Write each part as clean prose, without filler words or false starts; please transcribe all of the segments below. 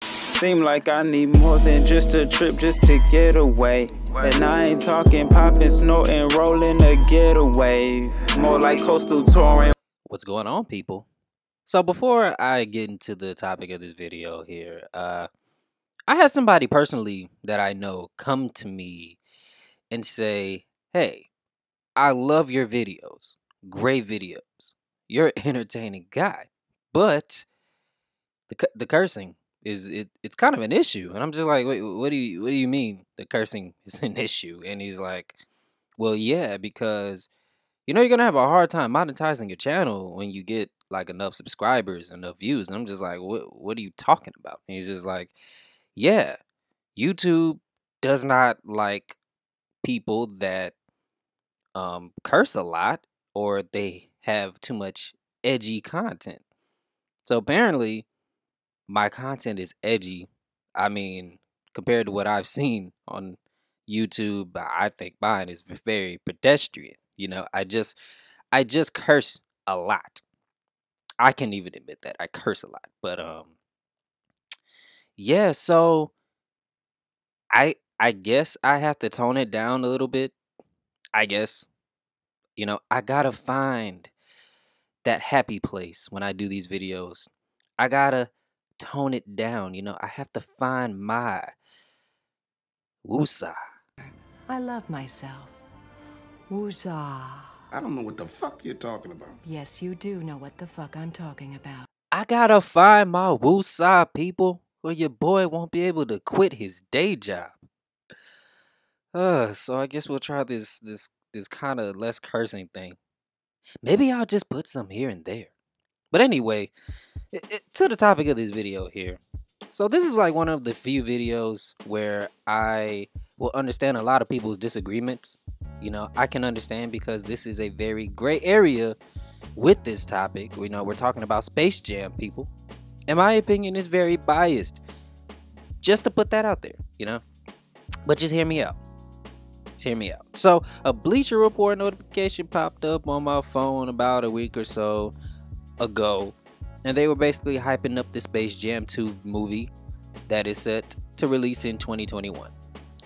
Seem like I need more than just a trip just to get away. And I ain't talking popping, snorting, rolling a getaway. More like coastal touring. What's going on, people? So before I get into the topic of this video here, I had somebody personally that I know come to me and say, hey, I love your videos. Great videos. You're an entertaining guy. But the cursing it's kind of an issue. And I'm just like, wait, what do you mean the cursing is an issue? And he's like, well, yeah, because you're gonna have a hard time monetizing your channel when you get like enough subscribers, enough views. And I'm just like, what are you talking about? And he's just like, yeah, YouTube does not like people that curse a lot or they have too much edgy content. So apparently my content is edgy. I mean, compared to what I've seen on YouTube, I think mine is very pedestrian. I just curse a lot. I can even admit that I curse a lot. But yeah, so I guess I have to tone it down a little bit. I guess. I gotta find that happy place when I do these videos. I gotta tone it down. I have to find my woosah. I love myself. Woozah. I don't know what the fuck you're talking about. Yes, you do know what the fuck I'm talking about. I gotta find my woosah, people, or your boy won't be able to quit his day job. So I guess we'll try this kind of less cursing thing. Maybe I'll just put some here and there. But anyway, to the topic of this video here. So this is like one of the few videos where I will understand a lot of people's disagreements. I can understand because this is a very gray area with this topic. We're talking about Space Jam, people. And my opinion is very biased. Just to put that out there, But just hear me out. So a Bleacher Report notification popped up on my phone about a week or so ago, and they were basically hyping up the Space Jam 2 movie that is set to release in 2021.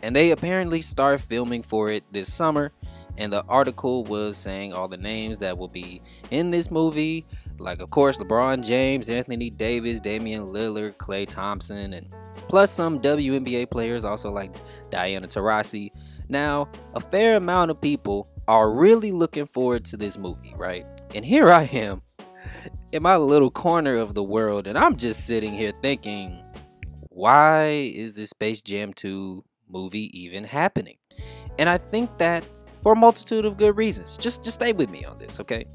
And they apparently start filming for it this summer, and the article was saying all the names that will be in this movie, like of course LeBron James, Anthony Davis, Damian Lillard, Klay Thompson, and plus some WNBA players also like Diana Taurasi. Now, a fair amount of people are really looking forward to this movie, right? And here I am in my little corner of the world, and I'm just sitting here thinking, why is this Space Jam 2 movie even happening? And I think that for a multitude of good reasons. Just stay with me on this, okay?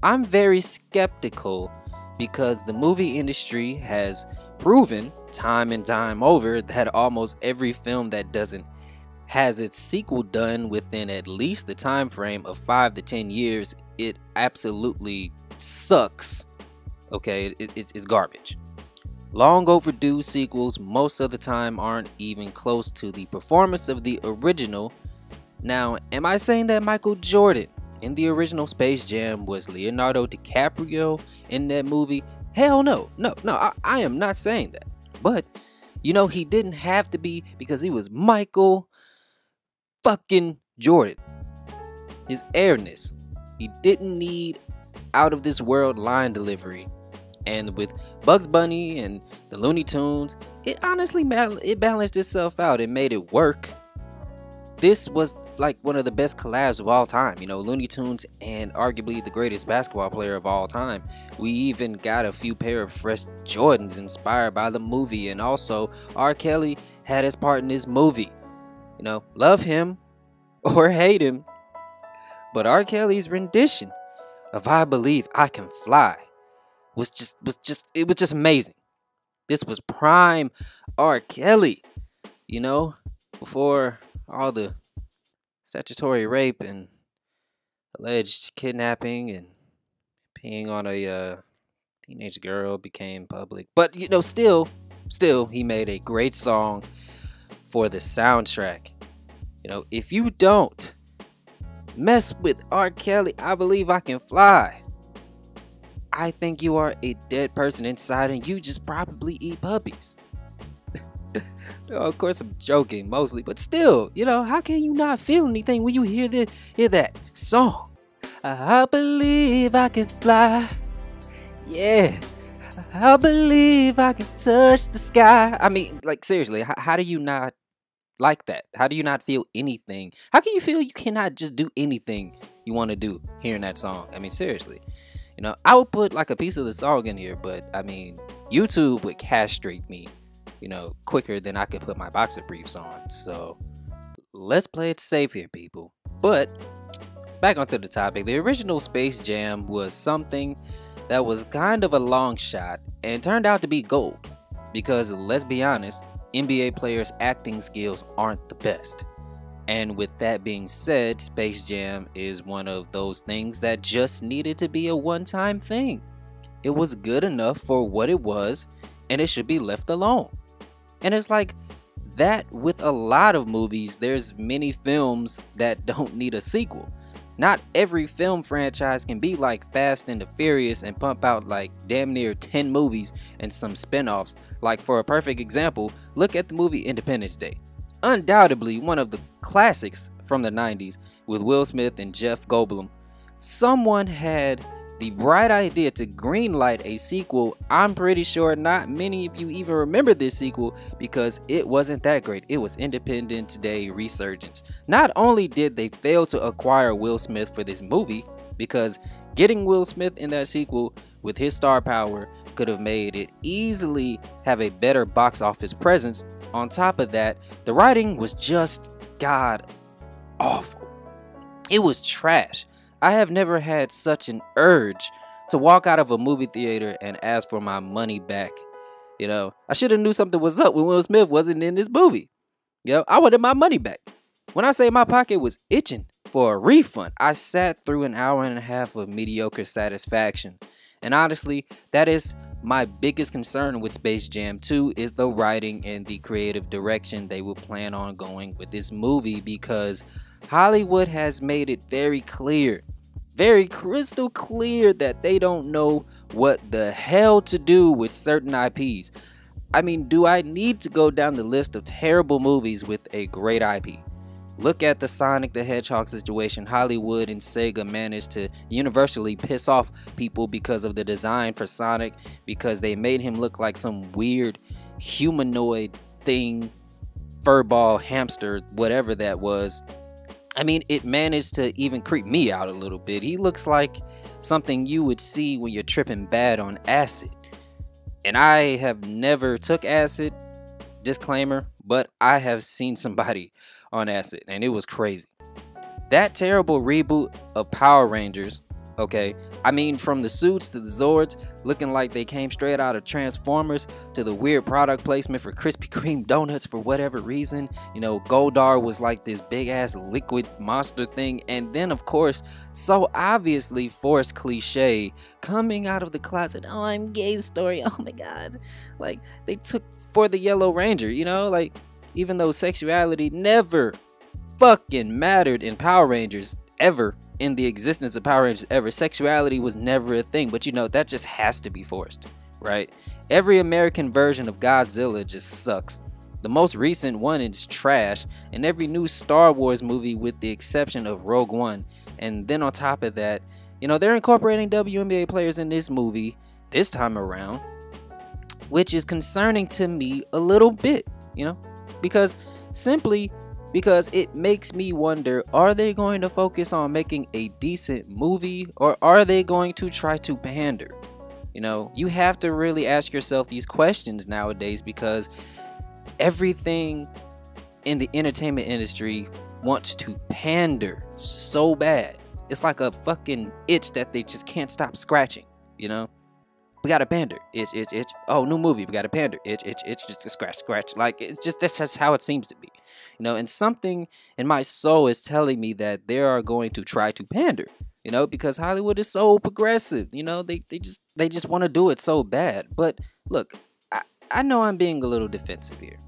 I'm very skeptical because the movie industry has proven time and time over that almost every film that doesn't has its sequel done within at least the time frame of 5 to 10 years, it absolutely sucks. Okay, it's garbage. Long overdue sequels most of the time aren't even close to the performance of the original. Now, am I saying that Michael Jordan in the original Space Jam was Leonardo DiCaprio in that movie? Hell no. I am not saying that. But, he didn't have to be because he was Michael fucking Jordan. His airness. He didn't need out of this world line delivery. And with Bugs Bunny and the Looney Tunes, it honestly balanced itself out and made it work. This was like one of the best collabs of all time. Looney Tunes and arguably the greatest basketball player of all time. We even got a few pair of fresh Jordans inspired by the movie. And also, R. Kelly had his part in this movie. Love him or hate him, but R. Kelly's rendition of I Believe I Can Fly was just amazing. This was prime R. Kelly, before all the statutory rape and alleged kidnapping and peeing on a teenage girl became public. But still he made a great song for the soundtrack. If you don't Mess with R. Kelly, I believe I can fly. I think you are a dead person inside and you just probably eat puppies. Of course I'm joking mostly, but still, how can you not feel anything when you hear that song? I believe I can fly. Yeah. I believe I can touch the sky. I mean, like, seriously, how do you not like that? How do you not feel anything? How can you feel you cannot just do anything you want to do hearing that song? I mean, seriously. I would put like a piece of the song in here, but I mean, YouTube would castrate me, quicker than I could put my boxer briefs on. So let's play it safe here, people. But back onto the topic, the original Space Jam was something that was kind of a long shot and turned out to be gold. Because let's be honest, NBA players' acting skills aren't the best. And with that being said, Space Jam is one of those things that just needed to be a one-time thing. It was good enough for what it was, and it should be left alone. And it's like that with a lot of movies. There's many films that don't need a sequel. Not every film franchise can be like Fast and the Furious and pump out like damn near 10 movies and some spin-offs. Like, for a perfect example, look at the movie Independence Day. Undoubtedly one of the classics from the 90s with Will Smith and Jeff Goldblum. Someone had the bright idea to greenlight a sequel. I'm pretty sure not many of you even remember this sequel because it wasn't that great. It was Independence Day Resurgence. Not only did they fail to acquire Will Smith for this movie, because getting Will Smith in that sequel with his star power could have made it easily have a better box office presence. On top of that, the writing was just god awful. It was trash. I have never had such an urge to walk out of a movie theater and ask for my money back. I should have knew something was up when Will Smith wasn't in this movie. I wanted my money back. When I say my pocket was itching for a refund, I sat through an hour and a half of mediocre satisfaction. And honestly, that is my biggest concern with Space Jam 2 is the writing and the creative direction they will plan on going with this movie, because Hollywood has made it very clear, very crystal clear, that they don't know what the hell to do with certain IPs. I mean, do I need to go down the list of terrible movies with a great IP? Look at the Sonic the Hedgehog situation. Hollywood and Sega managed to universally piss off people because of the design for Sonic, because they made him look like some weird humanoid thing, furball, hamster, whatever that was. I mean, it managed to even creep me out a little bit. He looks like something you would see when you're tripping bad on acid. And I have never took acid, disclaimer, but I have seen somebody on acid and it was crazy. That terrible reboot of Power Rangers, okay, I mean, from the suits to the Zords looking like they came straight out of Transformers, to the weird product placement for Krispy Kreme donuts for whatever reason. Goldar was like this big ass liquid monster thing, and then of course, so obviously forced cliche coming out of the closet, oh, I'm gay story, oh my god. Like, they took for the Yellow Ranger, like, even though sexuality never fucking mattered in Power Rangers ever, in the existence of Power Rangers ever, sexuality was never a thing. But that just has to be forced, right? Every American version of Godzilla just sucks. The most recent one is trash, and every new Star Wars movie with the exception of Rogue One. And then on top of that, they're incorporating WNBA players in this movie this time around, which is concerning to me a little bit, because it makes me wonder, are they going to focus on making a decent movie, or are they going to try to pander? You have to really ask yourself these questions nowadays, because everything in the entertainment industry wants to pander so bad. It's like a fucking itch that they just can't stop scratching, We got to pander. Itch, itch, itch. Oh, new movie. We got to pander. Itch, itch, itch. Just to scratch, scratch. Like, it's just, that's just how it seems to be. And something in my soul is telling me that they are going to try to pander, because Hollywood is so progressive. They just want to do it so bad. But look, I know I'm being a little defensive here.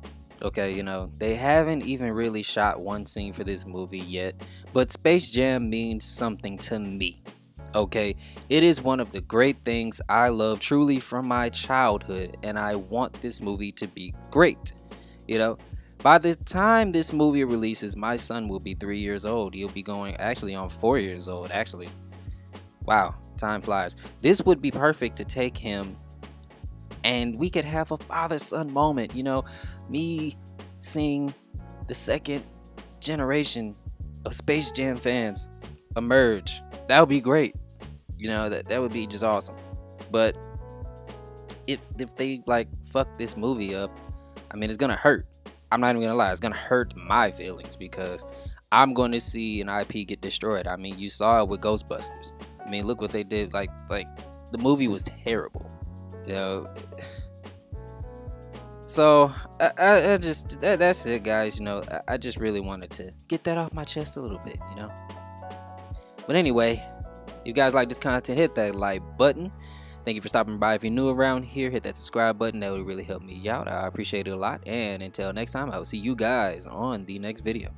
Okay, you know, they haven't even really shot one scene for this movie yet, but Space Jam means something to me. Okay, it is one of the great things I love truly from my childhood, and I want this movie to be great. You know, by the time this movie releases, my son will be 3 years old. He'll be going actually on 4 years old, actually. Wow, time flies. This would be perfect to take him and we could have a father-son moment, you know, me seeing the second generation of Space Jam fans emerge. That would be great. You know, that would be just awesome. But if they like fuck this movie up, I mean, it's gonna hurt. I'm not even gonna lie, it's gonna hurt my feelings because I'm going to see an IP get destroyed. I mean, you saw it with Ghostbusters. I mean, look what they did. Like the movie was terrible. You know, so I just that's it, guys. You know, I just really wanted to get that off my chest a little bit, you know. But anyway, if you guys like this content, hit that like button. Thank you for stopping by. If you're new around here, hit that subscribe button. That would really help me out. I appreciate it a lot. And until next time, I will see you guys on the next video.